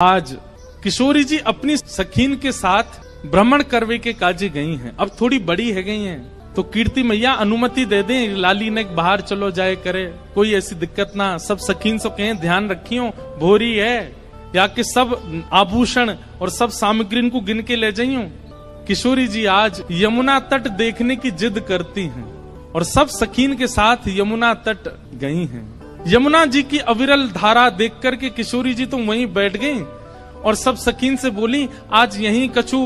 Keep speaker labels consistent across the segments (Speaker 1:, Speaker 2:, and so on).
Speaker 1: आज किशोरी जी अपनी सखीन के साथ भ्रमण करवे के काजे गई हैं। अब थोड़ी बड़ी है गई हैं, तो कीर्ति मैया अनुमति दे दें, लाली ने बाहर चलो जाए करे, कोई ऐसी दिक्कत ना। सब सखीन से कहें ध्यान रखियो, भोरी है, या कि सब आभूषण और सब सामग्री को गिन के ले जाइयो। किशोरी जी आज यमुना तट देखने की जिद करती हैं और सब सखीन के साथ यमुना तट गई हैं। यमुना जी की अविरल धारा देख करके किशोरी जी तो वहीं बैठ गईं और सब सखीन से बोली, आज यहीं कछु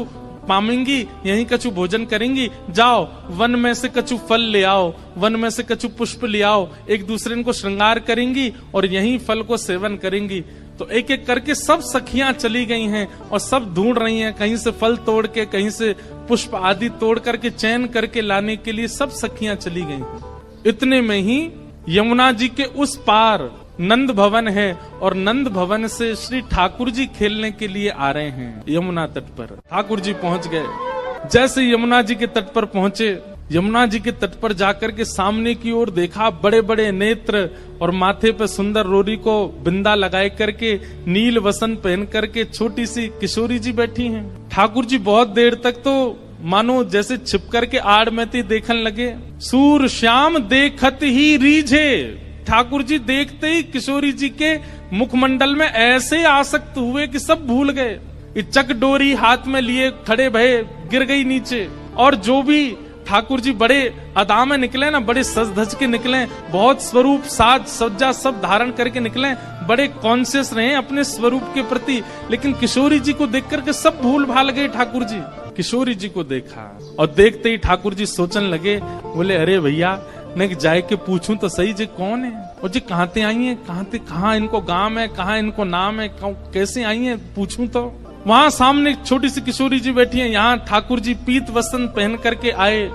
Speaker 1: पामेंगी, यहीं कछु भोजन करेंगी, जाओ वन में से कछु फल ले आओ, वन में से कछु पुष्प ले आओ, एक दूसरे को श्रृंगार करेंगी और यहीं फल को सेवन करेंगी। तो एक एक करके सब सखियां चली गई हैं और सब ढूंढ रही हैं, कहीं से फल तोड़ के, कहीं से पुष्प आदि तोड़ करके चयन करके लाने के लिए सब सखियां चली गई हैं। इतने में ही यमुना जी के उस पार नंद भवन है और नंद भवन से श्री ठाकुर जी खेलने के लिए आ रहे हैं। यमुना तट पर ठाकुर जी पहुंच गए। जैसे यमुना जी के तट पर पहुंचे, यमुना जी के तट पर जाकर के सामने की ओर देखा, बड़े बड़े नेत्र और माथे पे सुंदर रोरी को बिंदा लगाए करके, नील वसन पहन करके छोटी सी किशोरी जी बैठी हैं। ठाकुर जी बहुत देर तक तो मानो जैसे छिप करके आड़ में थी देखने लगे। सूर श्याम देखत ही रीझे, ठाकुर जी देखते ही किशोरी जी के मुखमंडल में ऐसे आसक्त हुए कि सब भूल गए। चक डोरी हाथ में लिए खड़े भये, गिर गई नीचे। और जो भी ठाकुर जी बड़े अदा में निकले ना, बड़े सज धज के निकले, बहुत स्वरूप साज सज्जा सब धारण करके निकले, बड़े कॉन्शियस रहे अपने स्वरूप के प्रति। लेकिन किशोरी जी को देख करके सब भूल भाल गए। ठाकुर जी किशोरी जी को देखा और देखते ही ठाकुर जी सोचने लगे, बोले अरे भैया मैं जाए के पूछूं तो सही जी कौन है, और जी कहाँ ते आई है, कहाँ इनको गांव है, कहाँ इनको नाम है, कैसे आई है, पूछूं तो। वहां सामने छोटी सी किशोरी जी बैठी है, यहाँ ठाकुर जी पीत वस्त्र पहन करके आए।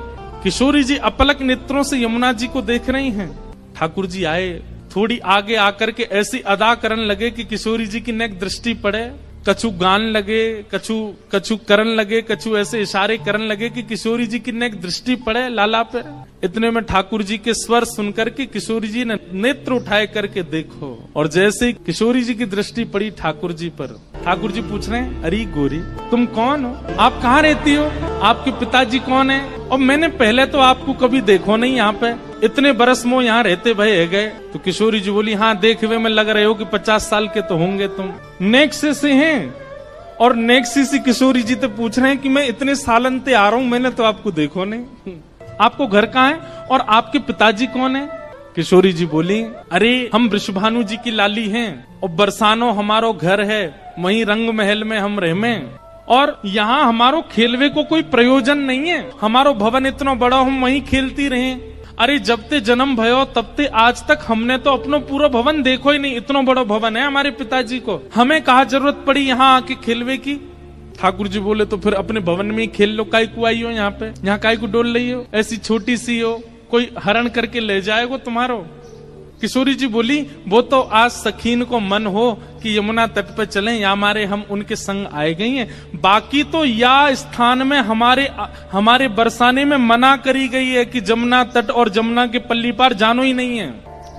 Speaker 1: किशोरी जी अपलक नेत्रों से यमुना जी को देख रही हैं। ठाकुर जी आए, थोड़ी आगे आकर के ऐसी अदा करने लगे कि किशोरी जी की नेक दृष्टि पड़े। कछु गान लगे, कछु करन लगे, कछु ऐसे इशारे करने लगे कि किशोरी जी की नेक दृष्टि पड़े लाला पे। इतने में ठाकुर जी के स्वर सुनकर के किशोरी जी ने नेत्र उठाए करके देखो, और जैसे ही किशोरी जी की दृष्टि पड़ी ठाकुर जी पर, ठाकुर जी पूछ रहे हैं, अरे गोरी तुम कौन हो, आप कहाँ रहती हो, आपके पिताजी कौन है, और मैंने पहले तो आपको कभी देखो नहीं यहाँ पे, इतने बरस मोह यहाँ रहते भय गए। तो किशोरी जी बोली, हाँ देखे में लग रहे हो कि 50 साल के तो होंगे तुम। नेक्स्ट से हैं, और नेक्स्ट से किशोरी जी तो पूछ रहे हैं कि मैं इतने सालन ते आ रहा हूँ, मैंने तो आपको देखो नहीं, आपको घर कहाँ है और आपके पिताजी कौन है। किशोरी जी बोली, अरे हम वृषभानु जी की लाली हैं और बरसानो हमारो घर है, वहीं रंग महल में हम रहमे, और यहाँ हमारो खेलवे को कोई प्रयोजन नहीं है, हमारो भवन इतना बड़ा हम वहीं खेलती रहे। अरे जब ते जन्म भयो तब ते आज तक हमने तो अपनो पूरा भवन देखो ही नहीं, इतना बड़ा भवन है हमारे पिताजी को, हमें कहाँ जरूरत पड़ी यहाँ आके खेलवे की। ठाकुर जी बोले, तो फिर अपने भवन में ही खेल लो, काय को आई हो यहाँ पे, यहाँ काय को डोल रही हो, ऐसी छोटी सी हो, कोई हरण करके ले जाएगा तुम्हारो। किशोरी जी बोली, वो तो आज सखीन को मन हो कि यमुना तट पे चलें, या हमारे हम उनके संग आए गई हैं, बाकी तो या स्थान में हमारे बरसाने में मना करी गई है कि जमुना तट और जमुना के पल्ली पार जानो ही नहीं है।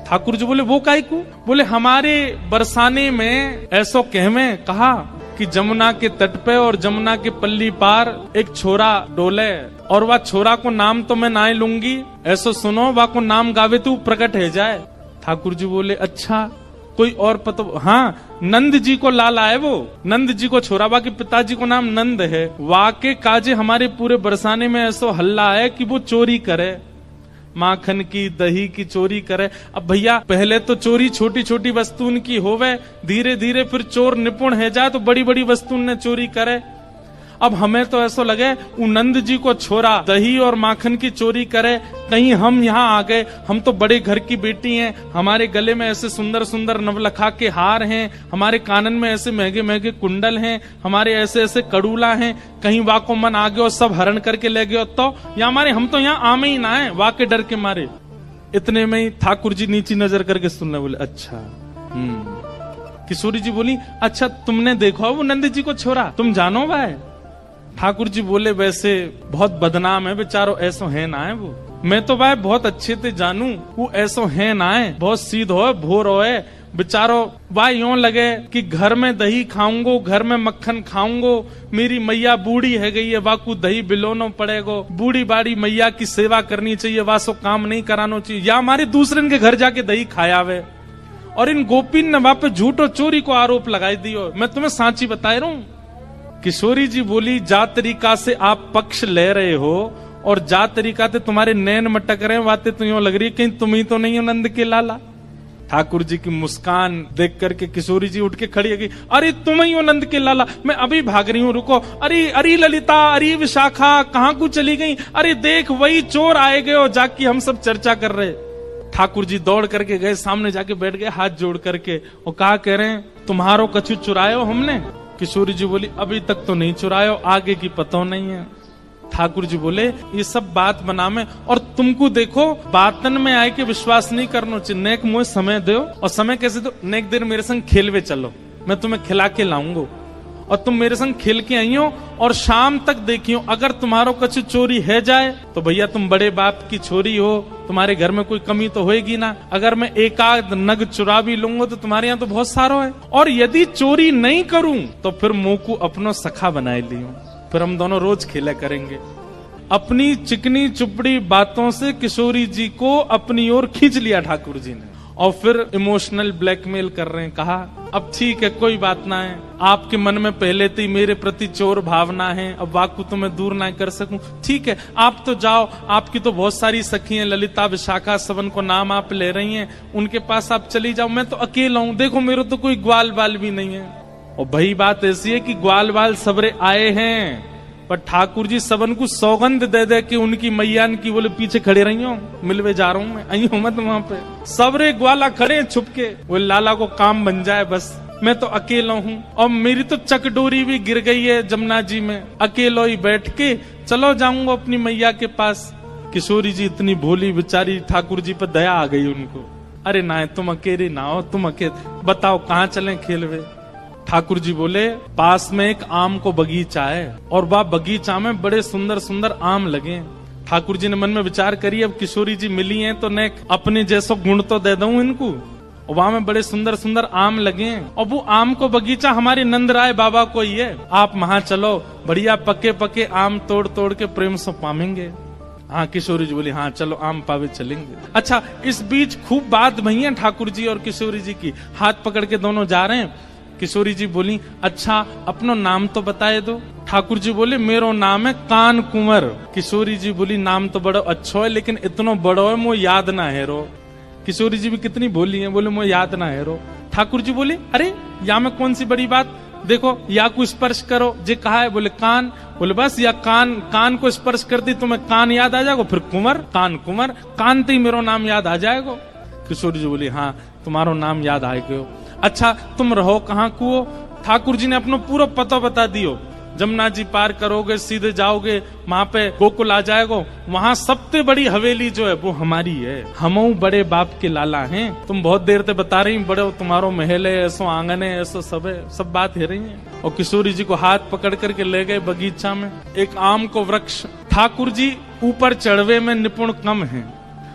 Speaker 1: ठाकुर जी बोले, वो काहे को, बोले हमारे बरसाने में ऐसो कहवे कहा कि जमुना के तट पे और जमुना के पल्ली पार एक छोरा डोले, और वह छोरा को नाम तो मैं ना लूंगी, ऐसो सुनो वह को नाम गावे तो प्रकट है जाए। ठाकुर जी बोले, अच्छा कोई और पता, हाँ नंद जी को लाला है, वो नंद जी को छोरा, बाकी पिताजी को नाम नंद है। वाके काजे हमारे पूरे बरसाने में ऐसो हल्ला है कि वो चोरी करे, माखन की दही की चोरी करे। अब भैया पहले तो चोरी छोटी छोटी वस्तुन की होवे, धीरे धीरे फिर चोर निपुण है जाए तो बड़ी बड़ी वस्तुन ने चोरी करे। अब हमें तो ऐसा लगे नंद जी को छोरा दही और माखन की चोरी करे, कहीं हम यहाँ आ गए, हम तो बड़े घर की बेटी हैं, हमारे गले में ऐसे सुंदर सुंदर नवलखा के हार हैं, हमारे कानन में ऐसे महंगे महंगे कुंडल हैं, हमारे ऐसे ऐसे कड़ूला हैं, कहीं वाको मन आ गए और सब हरण करके ले गए तो या हमारे, हम तो यहाँ आमे ही ना है वाके डर के मारे। इतने में ही ठाकुर जी नीची नजर करके सुनने बोले, अच्छा। किशोरी जी बोली, अच्छा तुमने देखो वो नंद जी को छोरा, तुम जानो भाई। ठाकुर जी बोले, वैसे बहुत बदनाम है बेचारो, ऐसो है ना है वो, मैं तो भाई बहुत अच्छे से जानू, वो ऐसो है ना है, बहुत सीध हो भोर हो, बेचारो वाह यूं लगे कि घर में दही खाऊंगो, घर में मक्खन खाऊंगो, मेरी मैया बूढ़ी है गई है, वाकू दही बिलोनो पड़ेगो, बूढ़ी बाड़ी मैया की सेवा करनी चाहिए, वासो काम नहीं करानो चाहिए, या हमारे दूसरे के घर जाके दही खायावे। और इन गोपीन ने वहां पे झूठ और चोरी को आरोप लगाई दियो। मैं तुम्हें सांची बता रहा हूं। किशोरी जी बोली, जा तरीका से आप पक्ष ले रहे हो और जा तरीका से तुम्हारे नैन मटक रहे हैं, बातें तो यूं लग रही है कहीं तुम ही तो नहीं हो नंद के लाला। ठाकुर जी की मुस्कान देख करके किशोरी जी उठ के खड़ी है, अरे तुम ही हो नंद के लाला, मैं अभी भाग रही हूँ, रुको। अरे अरे ललिता, अरे विशाखा, कहाँ को चली गई? अरे देख वही चोर आए गए हो, जाके हम सब चर्चा कर रहे। ठाकुर जी दौड़ करके गए, सामने जाके बैठ गए हाथ जोड़ करके, और कहा कह रहे हैं, तुम्हारो कछु चुरायो हमने? किशोरी जी बोली, अभी तक तो नहीं चुरायो, आगे की पता नहीं है। ठाकुर जी बोले, ये सब बात बना में, और तुमको देखो बातन में आए के विश्वास नहीं करना चाहिए, नेक मुझे समय दो। और समय कैसे दो? नेक देर मेरे संग खेलवे चलो, मैं तुम्हें खिला के लाऊंगा, और तुम मेरे संग खेल के आई हो, और शाम तक देखियो, अगर तुम्हारो कछु चोरी है जाए तो भैया तुम बड़े बाप की छोरी हो, तुम्हारे घर में कोई कमी तो होएगी ना। अगर मैं एक आध नग चुरा भी लूंगा तो तुम्हारे यहाँ तो बहुत सारो है, और यदि चोरी नहीं करूं तो फिर मुंह को अपनो सखा बनाए लियो, फिर हम दोनों रोज खेला करेंगे। अपनी चिकनी चुपड़ी बातों से किशोरी जी को अपनी ओर खींच लिया ठाकुर जी ने, और फिर इमोशनल ब्लैकमेल कर रहे हैं। कहा, अब ठीक है, कोई बात ना है, आपके मन में पहले से ही मेरे प्रति चोर भावना है, अब वाकु तो मैं दूर ना कर सकूं, ठीक है, आप तो जाओ, आपकी तो बहुत सारी सखी हैं, ललिता विशाखा सबन को नाम आप ले रही हैं, उनके पास आप चली जाओ, मैं तो अकेला हूं, देखो मेरे तो कोई ग्वाल बाल भी नहीं है। और भाई बात ऐसी है कि ग्वाल बाल सबरे आए हैं, पर ठाकुर जी सबन को सौगंध दे दे कि उनकी मैयान की बोले पीछे खड़े रही हो, मिलवे जा रहा हूं मैं, आई हूं मत वहां पे, सबरे ग्वाला खड़े छुप के, वो लाला को काम बन जाए बस, मैं तो अकेला हूं, और मेरी तो चकडोरी भी गिर गई है जमुना जी में, अकेलो ही बैठ के चलो जाऊंगा अपनी मैया के पास। किशोरी जी इतनी भोली बेचारी, ठाकुर जी पर दया आ गई उनको, अरे ना तुम अकेले ना हो, तुम अकेले बताओ कहाँ चले खेलवे। ठाकुर जी बोले, पास में एक आम को बगीचा है, और वह बगीचा में बड़े सुंदर सुंदर आम लगे। ठाकुर जी ने मन में विचार करी, अब किशोरी जी मिली हैं तो ने अपने जैसो गुण तो दे दूं इनको, और वहां में बड़े सुंदर सुंदर आम लगे, और वो आम को बगीचा हमारे नंदराय बाबा को ही है, आप वहां चलो, बढ़िया पके पके आम तोड़ तोड़ के प्रेम से पामेंगे। हाँ, किशोरी जी बोली, हाँ चलो आम पावे चलेंगे। अच्छा, इस बीच खूब बात भई है ठाकुर जी और किशोरी जी की, हाथ पकड़ के दोनों जा रहे हैं। किशोरी जी बोली, अच्छा अपनो नाम तो बताए दो। ठाकुर जी बोले, मेरो नाम है कान कुंवर। किशोरी जी बोली, नाम तो बड़ो अच्छो है, लेकिन इतनो बड़ो है मुझे याद ना है रो। किशोरी जी भी कितनी बोली है, बोले मुझे याद ना है रो। ठाकुर जी बोले, अरे या में कौन सी बड़ी बात, देखो या को स्पर्श करो, जे कहा है, बोले कान, बोले बस या कान को स्पर्श कर दी तुम्हें कान याद आ जाएगा, फिर कुंवर, कान कुंवर, कान ते ही मेरो नाम याद आ जाएगा। किशोरी जी बोली, हाँ तुम्हारो नाम याद आ गयो। अच्छा तुम रहो कहाँ को? ठाकुर जी ने अपना पूरा पता बता दियो, जमुना जी पार करोगे सीधे जाओगे, वहां पे गोकुल आ जाएगो, वहां सबसे बड़ी हवेली जो है वो हमारी है, हमऊ बड़े बाप के लाला हैं। तुम बहुत देर से बता रही बड़े तुम्हारो महल है, ऐसो आंगन है, ऐसो सब है, सब बात है रही है। और किशोरी जी को हाथ पकड़ करके ले गए बगीचा में, एक आम को वृक्ष। ठाकुर जी ऊपर चढ़वे में निपुण कम है,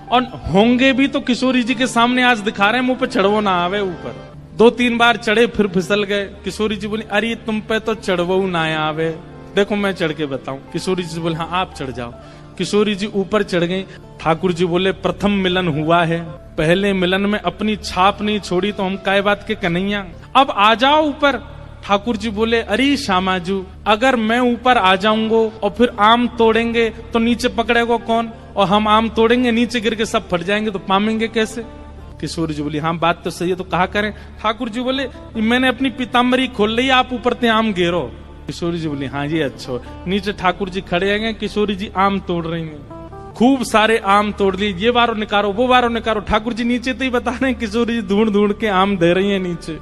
Speaker 1: और होंगे भी तो किशोरी जी के सामने आज दिखा रहे हैं, मुंह पे चढ़वो ना आवे ऊपर। 2-3 बार चढ़े फिर फिसल गए। किशोरी जी बोली, अरे तुम पे तो चढ़वो ना आवे, देखो मैं चढ़ के बताऊं। किशोरी जी बोले, हाँ आप चढ़ जाओ। किशोरी जी ऊपर चढ़ गई। ठाकुर जी बोले, प्रथम मिलन हुआ है, पहले मिलन में अपनी छाप नहीं छोड़ी तो हम काय बात के कन्हैया, अब आ जाओ ऊपर। ठाकुर जी बोले, अरे श्यामाजू, अगर मैं ऊपर आ जाऊंगा और फिर आम तोड़ेंगे तो नीचे पकड़ेगा कौन, और हम आम तोड़ेंगे नीचे गिर के सब फट जाएंगे तो पामेंगे कैसे? किशोरी जी बोली, हाँ बात तो सही है, तो कहा करें? ठाकुर जी बोले, मैंने अपनी पीताम्बरी खोल ली, आप ऊपर ते आम घेरो। किशोरी जी बोली, हाँ ये अच्छा। नीचे ठाकुर जी खड़े हैं, किशोरी जी आम तोड़ रही हैं, खूब सारे आम तोड़ लिए, ये बारो निकारो वो बारो निकारो। ठाकुर जी नीचे तो ही बता रहे हैं, किशोरी जी ढूंढ ढूंढ के आम दे रही है नीचे।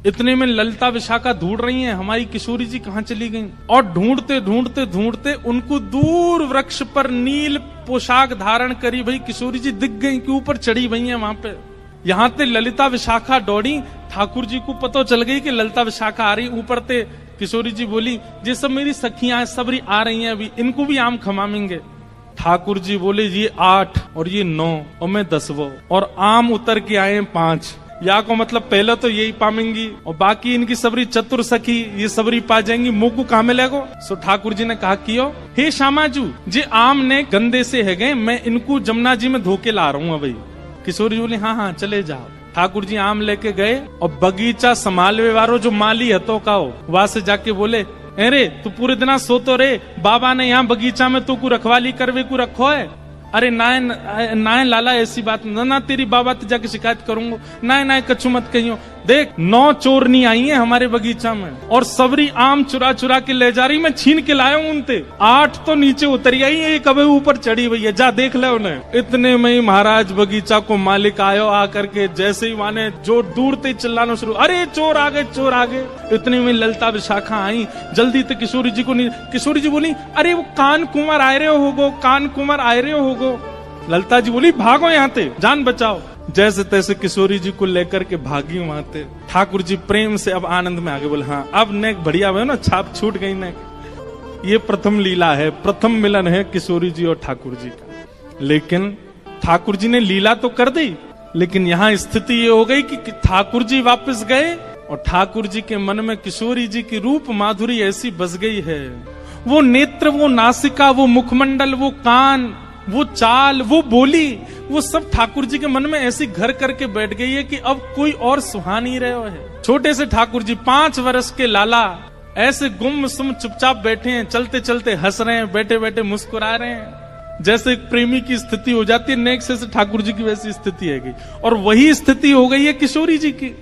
Speaker 1: इतने में ललिता विशाखा ढूंढ रही हैं हमारी किशोरी जी कहाँ चली गई, और ढूंढते ढूंढते ढूंढते उनको दूर वृक्ष पर नील पोशाक धारण करी भाई किशोरी जी दिख गई कि ऊपर चढ़ी हुई है वहां पे। यहाँ ते ललिता विशाखा दौड़ी, ठाकुर जी को पता चल गई कि ललिता विशाखा आ रही ऊपर ते। किशोरी जी बोली, ये सब मेरी सखियां सबरी आ रही हैं, अभी इनको भी आम खमामेंगे। ठाकुर जी बोले, ये 8 और ये 9 और मैं 10वो, और आम उतर के आए 5, या को मतलब पहले तो यही पामेंगी और बाकी इनकी सबरी चतुर सखी ये सबरी पा जाएंगी, मुंह को कहा मिलेगो। सो ठाकुर जी ने कहा कियो, हे श्यामाजू जे आम ने गंदे से है गए, मैं इनको जमुना जी में धोके ला रहा हूँ भाई। किशोरी जी बोली हाँ हाँ चले जाओ। ठाकुर जी आम लेके गए और बगीचा संभालवे वारो जो माली हतो का हो वहां से जाके बोले, अरे तू पूरे दिन सो तो रे, बाबा ने यहाँ बगीचा में तू को रखवाली करवे को रखो है। अरे नाय लाला ऐसी बात ना, तेरी बाबा तो जाके शिकायत करूंगा। नाय कछु मत कहियो, देख 9 चोरनी आई है हमारे बगीचा में और सबरी आम चुरा चुरा के ले जा रही, मैं छीन के लाया हूं उनते। 8 तो नीचे उतरी आई, एक अबे ऊपर चढ़ी हुई है, जा देख ले उन्हें। इतने में ही महाराज बगीचा को मालिक आयो, आकर के जैसे ही माने जो दूर से चिल्लाना शुरू, अरे चोर आ गए चोर आ गए। इतने में ललता विशाखा आई, जल्दी से किशोरी जी को नहीं। किशोरी जी बोली अरे वो कान कुंवर आए रहे होगो, कान कुंवर आए रहे होगो। ललता जी बोली भागो यहाँ से, जान बचाओ। जैसे तैसे किशोरी जी को लेकर के भागी वहां थे। ठाकुर जी प्रेम से अब आनंद में आगे बोले, हाँ अब नेक बढ़िया है ना, छाप छूट गई नेक। ये प्रथम लीला है, प्रथम मिलन है किशोरी जी और ठाकुर जी का। लेकिन ठाकुर जी ने लीला तो कर दी, लेकिन यहाँ स्थिति ये हो गई कि ठाकुर जी वापस गए और ठाकुर जी के मन में किशोरी जी की रूप माधुरी ऐसी बस गई है। वो नेत्र, वो नासिका, वो मुखमंडल, वो कान, वो चाल, वो बोली, वो सब ठाकुर जी के मन में ऐसी घर करके बैठ गई है कि अब कोई और सुहा नहीं रहे है। छोटे से ठाकुर जी 5 वर्ष के लाला ऐसे गुमसुम चुपचाप बैठे हैं, चलते चलते हंस रहे हैं, बैठे बैठे मुस्कुरा रहे हैं। जैसे एक प्रेमी की स्थिति हो जाती है, नेक से ठाकुर जी की वैसी स्थिति है। और वही स्थिति हो गई है किशोरी जी की।